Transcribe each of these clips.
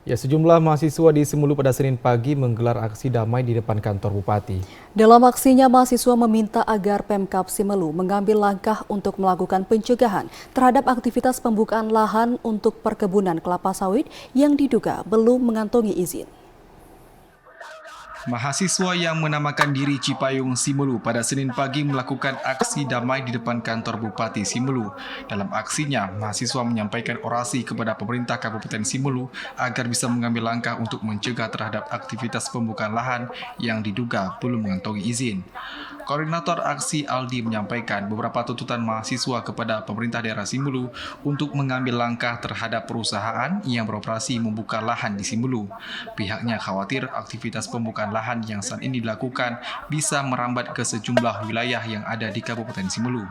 Ya, sejumlah mahasiswa di Simulu pada Senin pagi menggelar aksi damai di depan kantor Bupati. Dalam aksinya, mahasiswa meminta agar Pemkab Simelu mengambil langkah untuk melakukan pencegahan terhadap aktivitas pembukaan lahan untuk perkebunan kelapa sawit yang diduga belum mengantongi izin. Mahasiswa yang menamakan diri Cipayung Simelu pada Senin pagi melakukan aksi damai di depan kantor Bupati Simelu. Dalam aksinya, mahasiswa menyampaikan orasi kepada pemerintah Kabupaten Simelu agar bisa mengambil langkah untuk mencegah terhadap aktivitas pembukaan lahan yang diduga belum mengantongi izin. Koordinator aksi Aldi menyampaikan beberapa tuntutan mahasiswa kepada pemerintah daerah Simelu untuk mengambil langkah terhadap perusahaan yang beroperasi membuka lahan di Simelu. Pihaknya khawatir aktivitas pembukaan lahan yang saat ini dilakukan bisa merambat ke sejumlah wilayah yang ada di Kabupaten Simelu.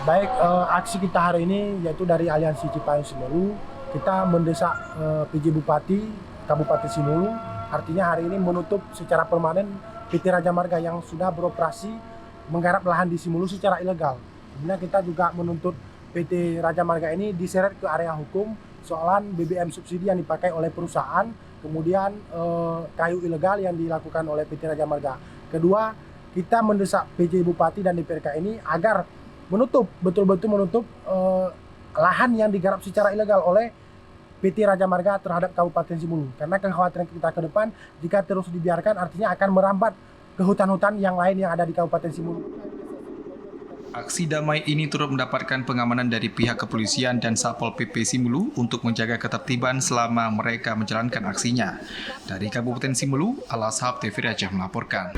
Baik, aksi kita hari ini yaitu dari Aliansi Cipayung Simelu, kita mendesak PJ Bupati Kabupaten Simelu, artinya hari ini menutup secara permanen PT Raja Marga yang sudah beroperasi menggarap lahan di Simelu secara ilegal. Kemudian kita juga menuntut PT Raja Marga ini diseret ke area hukum soalan BBM subsidi yang dipakai oleh perusahaan, kemudian kayu ilegal yang dilakukan oleh PT Raja Marga. Kedua, kita mendesak PJ Bupati dan DPRK ini agar betul-betul menutup lahan yang digarap secara ilegal oleh PT Raja Marga terhadap Kabupaten Simelu. Karena kekhawatiran kita ke depan, jika terus dibiarkan artinya akan merambat ke hutan-hutan yang lain yang ada di Kabupaten Simelu. Aksi damai ini turut mendapatkan pengamanan dari pihak kepolisian dan Satpol PP Simelu untuk menjaga ketertiban selama mereka menjalankan aksinya. Dari Kabupaten Simelu, Al-Ashab TV Aceh melaporkan.